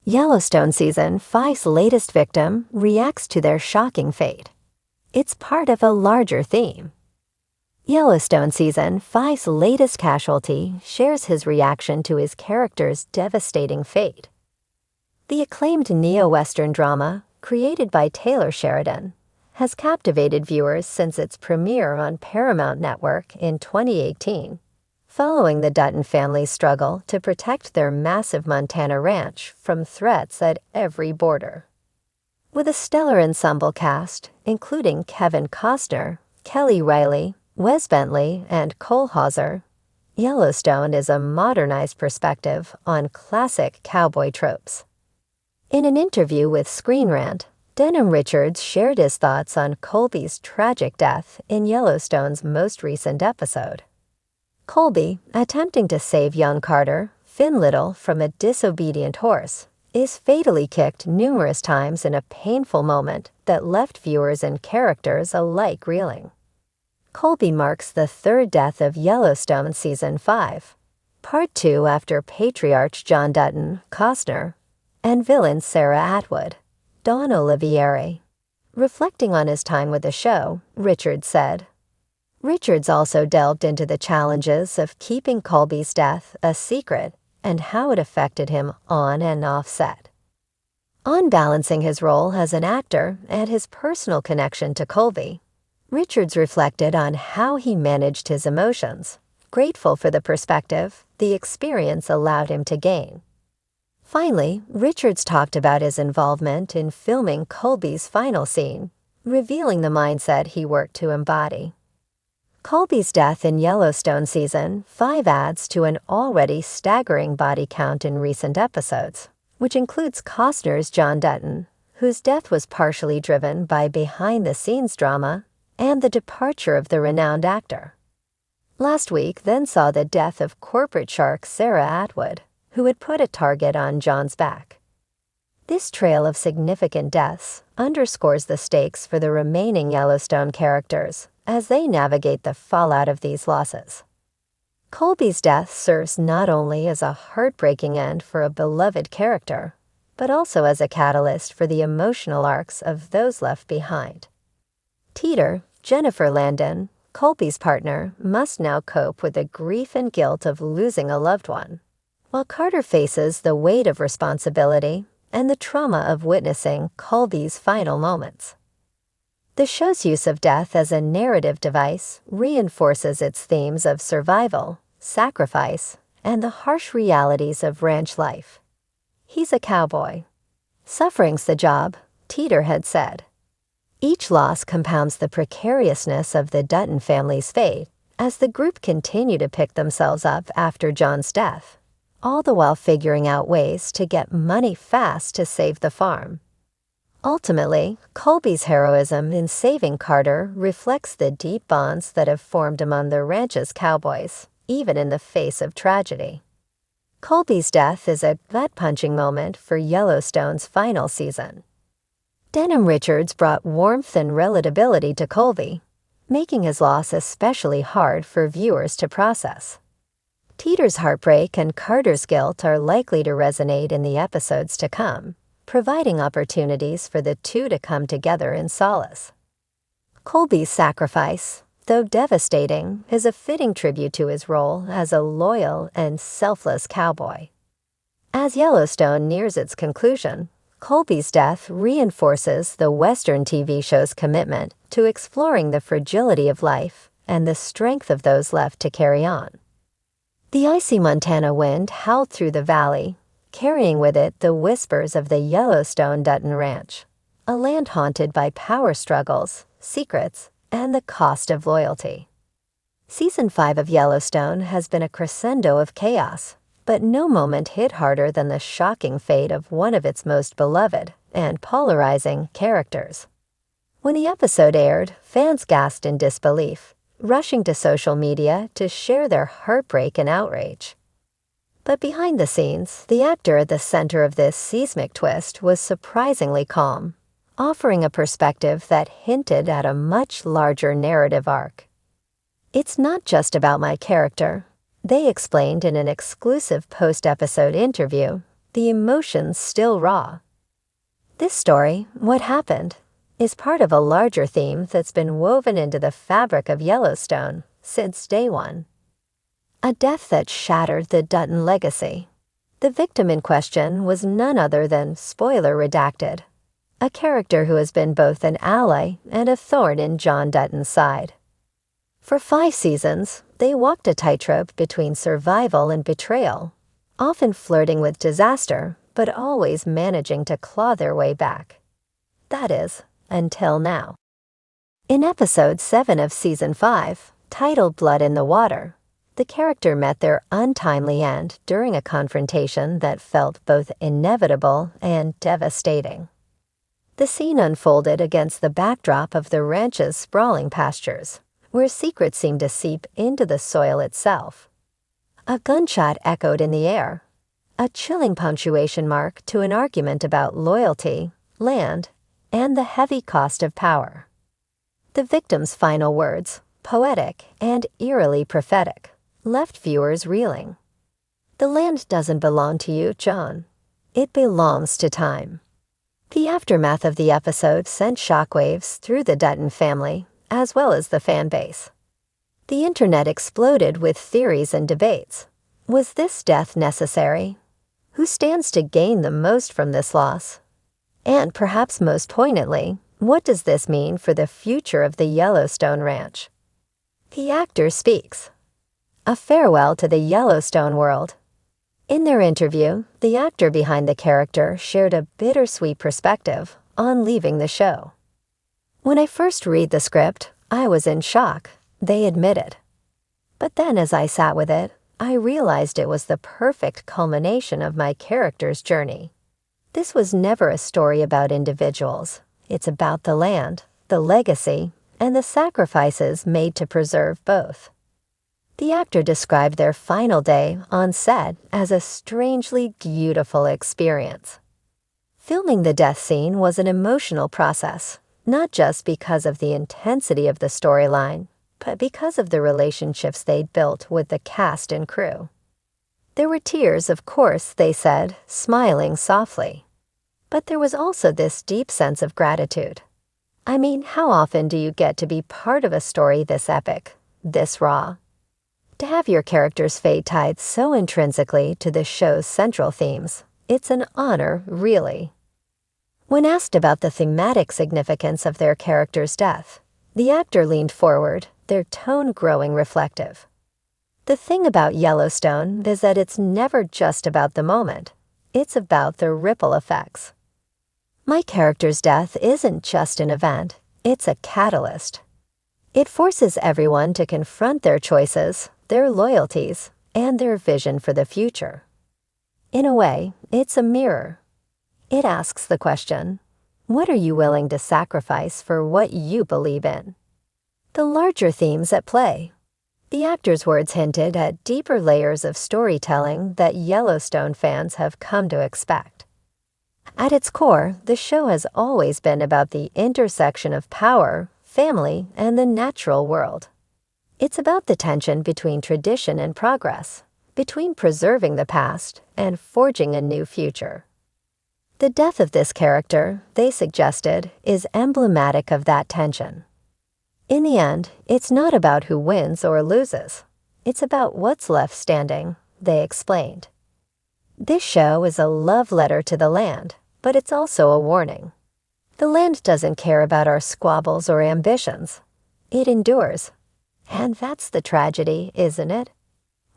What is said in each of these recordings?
Yellowstone Season 5's latest victim reacts to their shocking fate. It's part of a larger theme. Yellowstone Season 5's latest casualty shares his reaction to his character's devastating fate. The acclaimed neo-Western drama, created by Taylor Sheridan, has captivated viewers since its premiere on Paramount Network in 2018. Following the Dutton family's struggle to protect their massive Montana ranch from threats at every border. With a stellar ensemble cast, including Kevin Costner, Kelly Riley, Wes Bentley, and Cole Hauser, Yellowstone is a modernized perspective on classic cowboy tropes. In an interview with Screen Rant, Denham Richards shared his thoughts on Colby's tragic death in Yellowstone's most recent episode. Colby, attempting to save young Carter, Finn Little, from a disobedient horse, is fatally kicked numerous times in a painful moment that left viewers and characters alike reeling. Colby marks the third death of Yellowstone Season 5, Part 2 after patriarch John Dutton, Costner, and villain Sarah Atwood, Dawn Olivieri. Reflecting on his time with the show, Richards said, Richards also delved into the challenges of keeping Colby's death a secret and how it affected him on and off set. On balancing his role as an actor and his personal connection to Colby, Richards reflected on how he managed his emotions, grateful for the perspective the experience allowed him to gain. Finally, Richards talked about his involvement in filming Colby's final scene, revealing the mindset he worked to embody. Colby's death in Yellowstone Season 5 adds to an already staggering body count in recent episodes, which includes Costner's John Dutton, whose death was partially driven by behind-the-scenes drama and the departure of the renowned actor. Last week then saw the death of corporate shark Sarah Atwood, who had put a target on John's back. This trail of significant deaths underscores the stakes for the remaining Yellowstone characters as they navigate the fallout of these losses. Colby's death serves not only as a heartbreaking end for a beloved character, but also as a catalyst for the emotional arcs of those left behind. Teeter, Jennifer Landon, Colby's partner, must now cope with the grief and guilt of losing a loved one, while Carter faces the weight of responsibility and the trauma of witnessing Colby's final moments. The show's use of death as a narrative device reinforces its themes of survival, sacrifice, and the harsh realities of ranch life. He's a cowboy. Suffering's the job, Teeter had said. Each loss compounds the precariousness of the Dutton family's fate as the group continue to pick themselves up after John's death, all the while figuring out ways to get money fast to save the farm. Ultimately, Colby's heroism in saving Carter reflects the deep bonds that have formed among the ranch's cowboys, even in the face of tragedy. Colby's death is a gut-punching moment for Yellowstone's final season. Denham Richards brought warmth and relatability to Colby, making his loss especially hard for viewers to process. Teeter's heartbreak and Carter's guilt are likely to resonate in the episodes to come, providing opportunities for the two to come together in solace. Colby's sacrifice, though devastating, is a fitting tribute to his role as a loyal and selfless cowboy. As Yellowstone nears its conclusion, Colby's death reinforces the Western TV show's commitment to exploring the fragility of life and the strength of those left to carry on. The icy Montana wind howled through the valley, carrying with it the whispers of the Yellowstone Dutton Ranch, a land haunted by power struggles, secrets, and the cost of loyalty. Season 5 of Yellowstone has been a crescendo of chaos, but no moment hit harder than the shocking fate of one of its most beloved and polarizing characters. When the episode aired, fans gasped in disbelief, rushing to social media to share their heartbreak and outrage. But behind the scenes, the actor at the center of this seismic twist was surprisingly calm, offering a perspective that hinted at a much larger narrative arc. It's not just about my character, they explained in an exclusive post-episode interview, the emotions still raw. This story, What Happened, is part of a larger theme that's been woven into the fabric of Yellowstone since day one. A death that shattered the Dutton legacy. The victim in question was none other than, spoiler redacted, a character who has been both an ally and a thorn in John Dutton's side. For 5 seasons, they walked a tightrope between survival and betrayal, often flirting with disaster, but always managing to claw their way back. That is, until now. In episode 7 of season 5, titled Blood in the Water, the character met their untimely end during a confrontation that felt both inevitable and devastating. The scene unfolded against the backdrop of the ranch's sprawling pastures, where secrets seemed to seep into the soil itself. A gunshot echoed in the air, a chilling punctuation mark to an argument about loyalty, land, and the heavy cost of power. The victim's final words, poetic and eerily prophetic, left viewers reeling. The land doesn't belong to you, John. It belongs to time. The aftermath of the episode sent shockwaves through the Dutton family, as well as the fan base. The internet exploded with theories and debates. Was this death necessary? Who stands to gain the most from this loss? And perhaps most poignantly, what does this mean for the future of the Yellowstone Ranch? The actor speaks. A farewell to the Yellowstone world. In their interview, the actor behind the character shared a bittersweet perspective on leaving the show. When I first read the script, I was in shock, they admitted. But then as I sat with it, I realized it was the perfect culmination of my character's journey. This was never a story about individuals. It's about the land, the legacy, and the sacrifices made to preserve both. The actor described their final day on set as a strangely beautiful experience. Filming the death scene was an emotional process, not just because of the intensity of the storyline, but because of the relationships they'd built with the cast and crew. There were tears, of course, they said, smiling softly. But there was also this deep sense of gratitude. I mean, how often do you get to be part of a story this epic, this raw? To have your character's fate tied so intrinsically to the show's central themes, it's an honor, really. When asked about the thematic significance of their character's death, the actor leaned forward, their tone growing reflective. The thing about Yellowstone is that it's never just about the moment. It's about the ripple effects. My character's death isn't just an event, it's a catalyst. It forces everyone to confront their choices, their loyalties, and their vision for the future. In a way, it's a mirror. It asks the question, what are you willing to sacrifice for what you believe in? The larger themes at play. The actor's words hinted at deeper layers of storytelling that Yellowstone fans have come to expect. At its core, the show has always been about the intersection of power, family, and the natural world. It's about the tension between tradition and progress, between preserving the past and forging a new future. The death of this character, they suggested, is emblematic of that tension. In the end, it's not about who wins or loses. It's about what's left standing, they explained. This show is a love letter to the land, but it's also a warning. The land doesn't care about our squabbles or ambitions. It endures. And that's the tragedy, isn't it?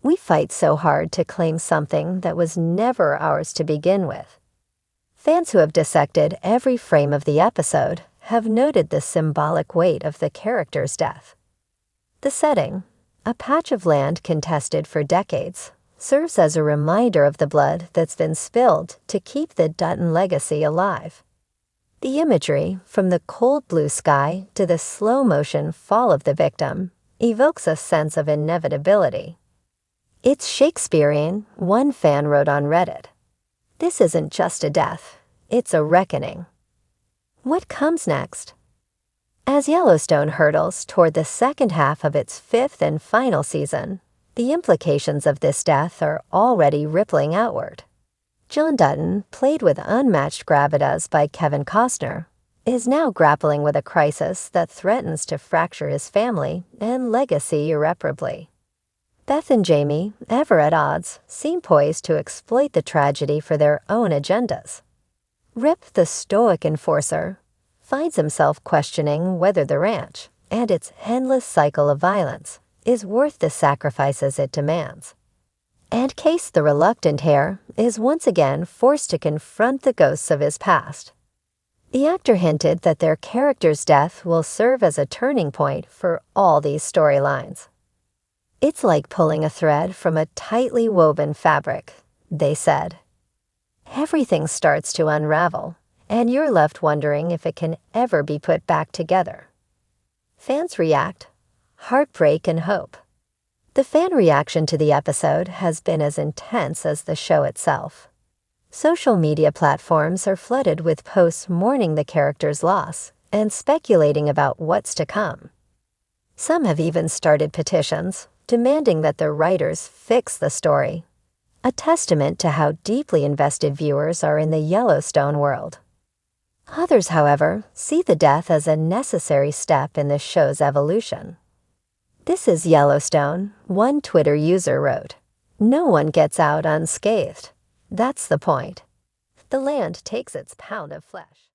We fight so hard to claim something that was never ours to begin with. Fans who have dissected every frame of the episode have noted the symbolic weight of the character's death. The setting, a patch of land contested for decades, serves as a reminder of the blood that's been spilled to keep the Dutton legacy alive. The imagery, from the cold blue sky to the slow-motion fall of the victim, evokes a sense of inevitability. It's Shakespearean, one fan wrote on Reddit. This isn't just a death, it's a reckoning. What comes next? As Yellowstone hurtles toward the second half of its 5th and final season, the implications of this death are already rippling outward. John Dutton, played with unmatched gravitas by Kevin Costner, is now grappling with a crisis that threatens to fracture his family and legacy irreparably. Beth and Jamie, ever at odds, seem poised to exploit the tragedy for their own agendas. Rip, the stoic enforcer, finds himself questioning whether the ranch, and its endless cycle of violence, is worth the sacrifices it demands. And Case, the reluctant hare, is once again forced to confront the ghosts of his past. The actor hinted that their character's death will serve as a turning point for all these storylines. It's like pulling a thread from a tightly woven fabric, they said. Everything starts to unravel, and you're left wondering if it can ever be put back together. Fans react, heartbreak and hope. The fan reaction to the episode has been as intense as the show itself. Social media platforms are flooded with posts mourning the character's loss and speculating about what's to come. Some have even started petitions demanding that the writers fix the story, a testament to how deeply invested viewers are in the Yellowstone world. Others, however, see the death as a necessary step in the show's evolution. "This is Yellowstone," one Twitter user wrote. "No one gets out unscathed. That's the point. The land takes its pound of flesh."